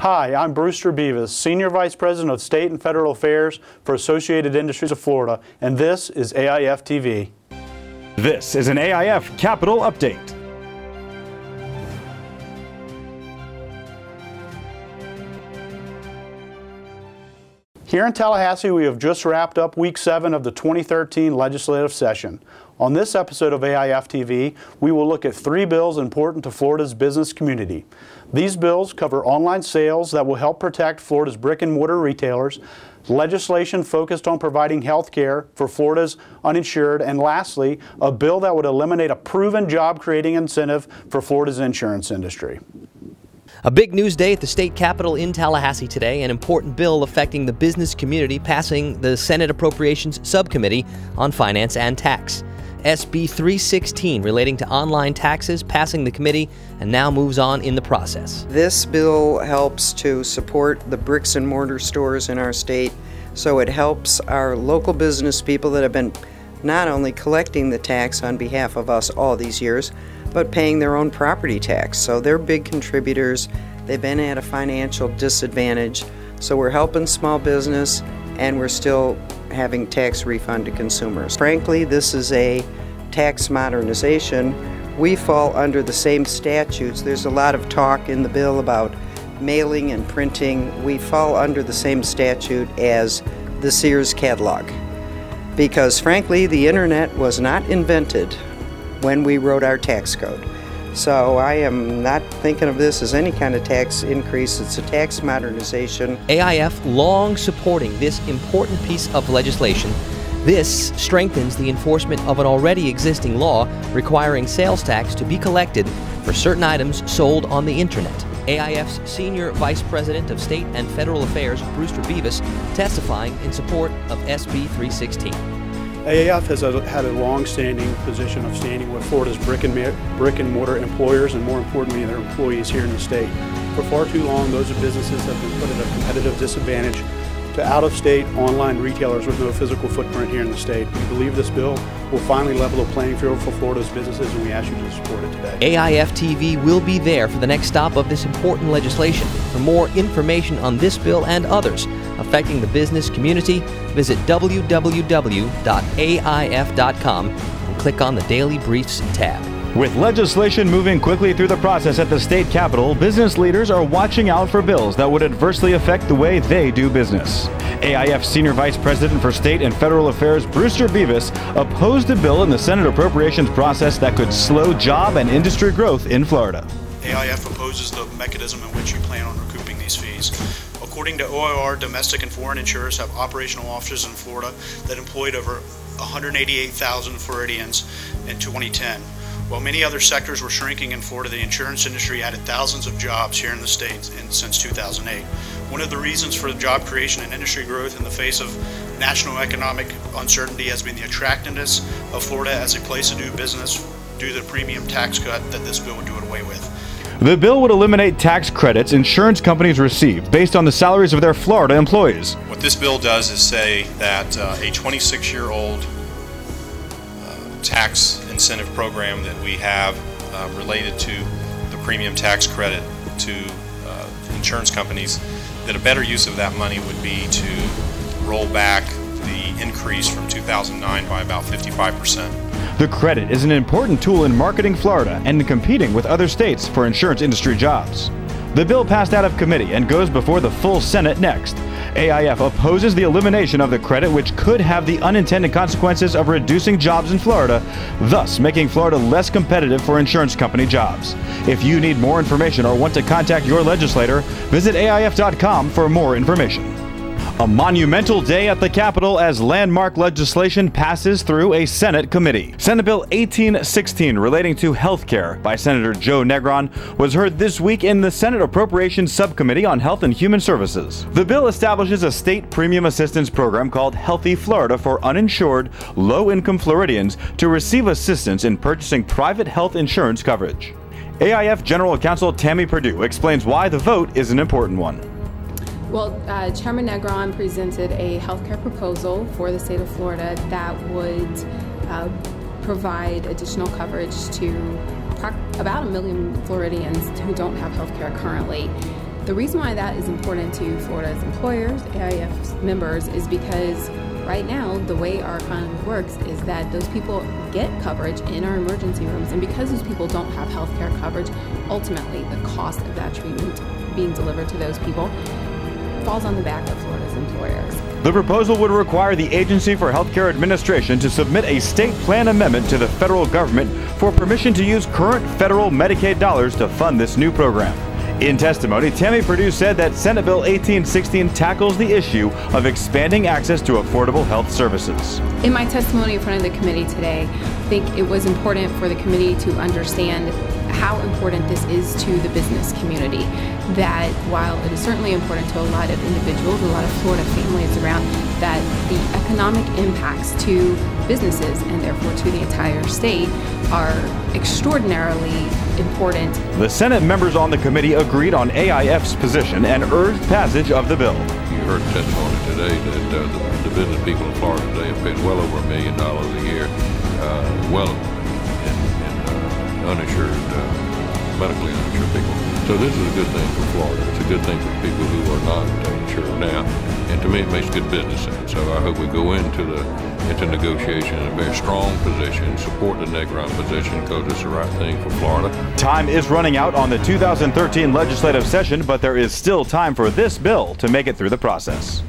Hi, I'm Brewster Bevis, Senior Vice President of State and Federal Affairs for Associated Industries of Florida, and this is AIF TV. This is an AIF Capital Update. Here in Tallahassee, we have just wrapped up Week 7 of the 2013 legislative session. On this episode of AIF TV, we will look at 3 bills important to Florida's business community. These bills cover online sales that will help protect Florida's brick-and-mortar retailers, legislation focused on providing health care for Florida's uninsured, and lastly, a bill that would eliminate a proven job-creating incentive for Florida's insurance industry. A big news day at the state capitol in Tallahassee today, an important bill affecting the business community passing the Senate Appropriations Subcommittee on Finance and Tax. SB 316 relating to online taxes passing the committee and now moves on in the process. This bill helps to support the bricks and mortar stores in our state, so it helps our local business people that have been not only collecting the tax on behalf of us all these years, but paying their own property tax. So they're big contributors. They've been at a financial disadvantage. So we're helping small business and we're still having tax refund to consumers. Frankly, this is a tax modernization. We fall under the same statutes. There's a lot of talk in the bill about mailing and printing. We fall under the same statute as the Sears catalog. Because frankly, the internet was not invented when we wrote our tax code. So I am not thinking of this as any kind of tax increase. It's a tax modernization. AIF long supporting this important piece of legislation. This strengthens the enforcement of an already existing law requiring sales tax to be collected for certain items sold on the internet. AIF's Senior Vice President of State and Federal Affairs, Brewster Bevis, testifying in support of SB 316. AIF has had a long-standing position of standing with Florida's brick-and-mortar employers and, more importantly, their employees here in the state. For far too long, those businesses have been put at a competitive disadvantage to out-of-state online retailers with no physical footprint here in the state. We believe this bill will finally level the playing field for Florida's businesses, and we ask you to support it today. AIF TV will be there for the next stop of this important legislation. For more information on this bill and others affecting the business community, visit www.aif.com and click on the Daily Briefs tab. With legislation moving quickly through the process at the state capitol, business leaders are watching out for bills that would adversely affect the way they do business. AIF Senior Vice President for State and Federal Affairs Brewster Bevis opposed a bill in the Senate appropriations process that could slow job and industry growth in Florida. AIF opposes the mechanism in which you plan on recouping these fees. According to OIR, domestic and foreign insurers have operational offices in Florida that employed over 188,000 Floridians in 2010. While many other sectors were shrinking in Florida, the insurance industry added thousands of jobs here in the state since 2008. One of the reasons for the job creation and industry growth in the face of national economic uncertainty has been the attractiveness of Florida as a place to do business due to the premium tax cut that this bill would do away with. The bill would eliminate tax credits insurance companies receive based on the salaries of their Florida employees. What this bill does is say that a 26-year-old tax incentive program that we have related to the premium tax credit to insurance companies, that a better use of that money would be to roll back the increase from 2009 by about 55%. The credit is an important tool in marketing Florida and in competing with other states for insurance industry jobs. The bill passed out of committee and goes before the full Senate next. AIF opposes the elimination of the credit, which could have the unintended consequences of reducing jobs in Florida, thus making Florida less competitive for insurance company jobs. If you need more information or want to contact your legislator, visit AIF.com for more information. A monumental day at the Capitol as landmark legislation passes through a Senate committee. Senate Bill 1816 relating to health care by Senator Joe Negron was heard this week in the Senate Appropriations Subcommittee on Health and Human Services. The bill establishes a state premium assistance program called Healthy Florida for uninsured, low-income Floridians to receive assistance in purchasing private health insurance coverage. AIF General Counsel Tammy Perdue explains why the vote is an important one. Well, Chairman Negron presented a healthcare proposal for the state of Florida that would provide additional coverage to about 1 million Floridians who don't have healthcare currently. The reason why that is important to Florida's employers, AIF members, is because right now the way our economy works is that those people get coverage in our emergency rooms, and because those people don't have health care coverage, ultimately the cost of that treatment being delivered to those people falls on the back of Florida's employers. The proposal would require the Agency for Healthcare Administration to submit a state plan amendment to the federal government for permission to use current federal Medicaid dollars to fund this new program. In testimony, Tammy Perdue said that Senate Bill 1816 tackles the issue of expanding access to affordable health services. In my testimony in front of the committee today, I think it was important for the committee to understand how important this is to the business community. That while it is certainly important to a lot of individuals, a lot of Florida families around, that the economic impacts to businesses and therefore to the entire state are extraordinarily important. The Senate members on the committee agreed on AIF's position and urged passage of the bill. You heard testimony today that the business people in Florida today have paid well over $1 million a year, in uninsured, medically uninsured people. So this is a good thing for Florida. It's a good thing for people who are not insured now. And to me, it makes good business sense. So I hope we go into negotiation in a very strong position, support the Negron position because it's the right thing for Florida. Time is running out on the 2013 legislative session, but there is still time for this bill to make it through the process.